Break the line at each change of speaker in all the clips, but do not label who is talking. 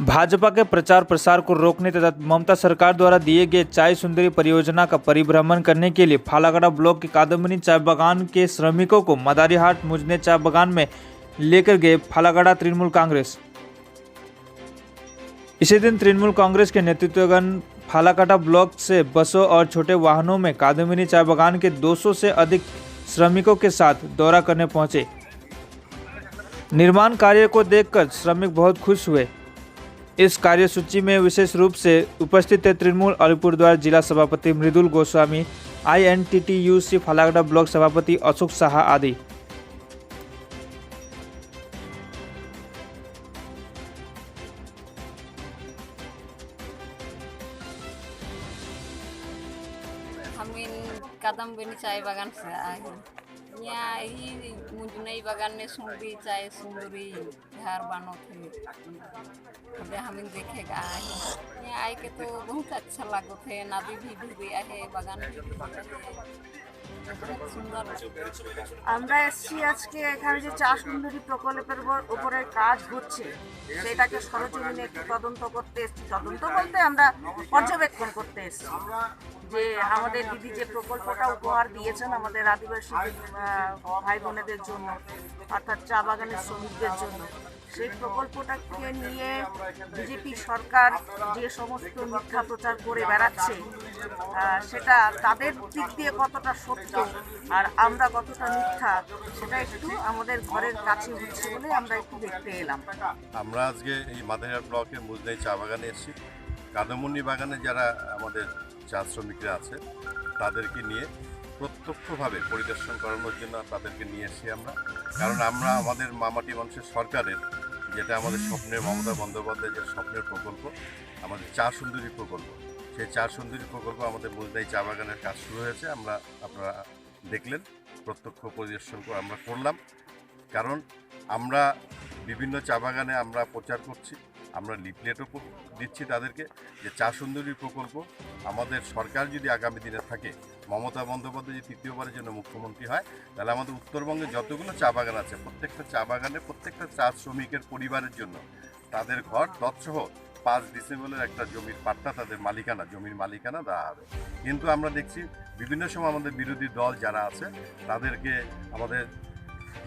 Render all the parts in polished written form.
भाजपा के प्रचार प्रसार को रोकने तथा ममता सरकार द्वारा दिए गए चाय सुंदरी परियोजना का परिभ्रमण करने के लिए फालागड़ा ब्लॉक के कादम्बिनी चाय बागान के श्रमिकों को मदारीहाट मुजने चाय बागान में लेकर गए फालागड़ा तृणमूल कांग्रेस। इसी दिन तृणमूल कांग्रेस के नेतृत्वगण फालाकाटा ब्लॉक से बसों और छोटे वाहनों में कादम्बिनी चाय बागान के 200 से अधिक श्रमिकों के साथ दौरा करने पहुंचे। निर्माण कार्य को देखकर श्रमिक बहुत खुश हुए। इस कार्यसूची में विशेष रूप से उपस्थित थे तृणमूल अलीपुरद्वार जिला सभापति मृदुल गोस्वामी, INTTUC फालागड़ा ब्लॉक सभापति अशोक साहा आदि।
हम कादम्बिनी चाय बागान से आए हैं। यहाँ ही मुजनई बागान में सुंदरी चाय सुंदरी घर बनो थे, हम देखेगा आए हैं। यहाँ आए के तो बहुत अच्छा लगो थे। नदी भी डूबे है, बागान भी সুন্দর।
আমরা এসছি আজকে এখানে যে চা সুন্দরী প্রকল্পের উপরে কাজ হচ্ছে সেটাকে সরজমিনে একটু তদন্ত করতে এসছি। তদন্ত বলতে আমরা পর্যবেক্ষণ করতে এসছি যে আমাদের দিদি যে প্রকল্পটা উপহার দিয়েছেন আমাদের আদিবাসী ভাই বোনেদের জন্য, অর্থাৎ চা বাগানের শ্রমিকদের জন্য, সেই প্রকল্পটাকে নিয়ে বিজেপি সরকার যে সমস্ত মিথ্যা প্রচার করে বেড়াচ্ছে সেটা তাদের দিক দিয়ে কতটা সত্য আর আমরা কতটা মিথ্যা সেটা একটু আমাদের ঘরের কাছে হচ্ছে বলে আমরা একটু দেখতে এলাম।
আমরা আজকে এই মাদারিহাট ব্লকের মুজনাই চা বাগানে এসেছি। কাদম্বিনী বাগানে যারা আমাদের চা শ্রমিকরা আছে তাদেরকে নিয়ে প্রত্যক্ষভাবে পরিদর্শন করানোর জন্য তাদেরকে নিয়ে এসেছি আমরা। কারণ আমরা আমাদের মামাটি মানুষের সরকারের যেটা আমাদের স্বপ্নের মমতা বন্দ্যোপাধ্যায়ের যে স্বপ্নের প্রকল্প আমাদের চা সুন্দরী প্রকল্প, সেই চা সুন্দরী প্রকল্প আমাদের মুজনাই চা বাগানের কাজ শুরু হয়েছে। আপনারা দেখলেন, প্রত্যক্ষ পরিদর্শন আমরা করলাম। কারণ আমরা বিভিন্ন চা বাগানে আমরা প্রচার করছি, আমরা লিফলেটও দিচ্ছি তাদেরকে যে চা সুন্দরী প্রকল্প আমাদের সরকার যদি আগামী দিনে থাকে, মমতা বন্দ্যোপাধ্যায় যদি তৃতীয়বারের জন্য মুখ্যমন্ত্রী হয়, তাহলে আমাদের উত্তরবঙ্গে যতগুলো চা বাগান আছে প্রত্যেকটা চা বাগানে প্রত্যেকটা চা শ্রমিকের পরিবারের জন্য তাদের ঘর তৎসহ 5 ডিসেম্বরের একটা জমির পাট্টা তাদের মালিকানা, জমির মালিকানা দেওয়া হবে। কিন্তু আমরা দেখছি বিভিন্ন সময় আমাদের বিরোধী দল যারা আছে তাদেরকে আমাদের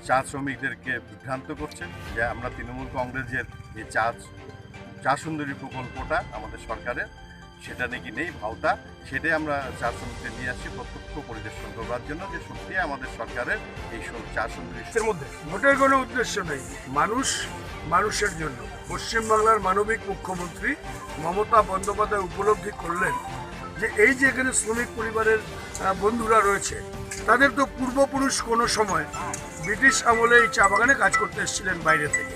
চা শ্রমিকদেরকে বিভ্রান্ত করছে যে আমরা তৃণমূল কংগ্রেসের যে চা সুন্দরী প্রকল্পটা আমাদের সরকারের সেটা নাকি নেই, ভাওতা। সেটাই আমরা চা শ্রমিকদের নিয়ে আসছি প্রত্যক্ষ পরিদর্শন করবার জন্য যে সত্যি আমাদের সরকারের এই চা সুন্দরীর
মধ্যে ভোটের কোনো উদ্দেশ্য নেই, মানুষের জন্য। পশ্চিমবাংলার মানবিক মুখ্যমন্ত্রী মমতা বন্দ্যোপাধ্যায় উপলব্ধি করলেন যে এই যে এখানে শ্রমিক পরিবারের বন্ধুরা রয়েছে তাদের তো পূর্বপুরুষ কোনো সময় ব্রিটিশ আমলে এই চা বাগানে কাজ করতে এসেছিলেন বাইরে থেকে,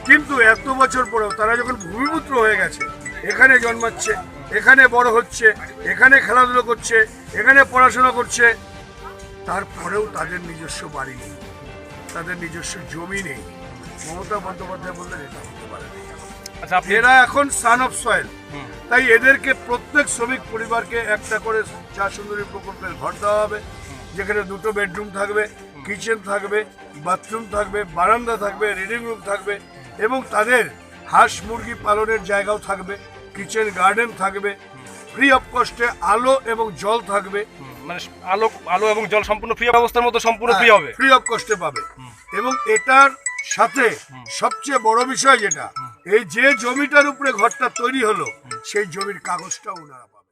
কিন্তু এত বছর পরেও তারা যখন ভূমিপুত্র হয়ে গেছে, এখানে জন্মাচ্ছে, এখানে বড় হচ্ছে, এখানে খেলাধুলো করছে, এখানে পড়াশোনা করছে, তারপরেও তাদের নিজস্ব বাড়ি নেই, তাদের নিজস্ব জমি নেই। মমতা বন্দ্যোপাধ্যায় বললেন এটা হতে পারে না, এরা এখন সান অফ সয়েল। তাই এদেরকে প্রত্যেক শ্রমিক পরিবারকে একটা করে চা সুন্দরী প্রকল্পের ঘর দেওয়া হবে, যেখানে 2টো বেডরুম থাকবে, কিচেন থাকবে, বাথরুম থাকবে, বারান্দা থাকবে, রিডিং রুম থাকবে এবং তাদের হাঁস মুরগি পালনের জায়গাও থাকবে, কিচেন গার্ডেন থাকবে, ফ্রি অফ কস্টে আলো এবং জল থাকবে।
মানে আলো এবং জল সম্পূর্ণ ফ্রি ব্যবস্থার মতো সম্পূর্ণ ফ্রি হবে,
ফ্রি অফ কস্টে পাবে। এবং এটার সাথে সবচেয়ে বড় বিষয় যেটা, এই যে জমিটার উপরে ঘরটা তৈরি হলো সেই জমির কাগজটাও ওনারা পাবে।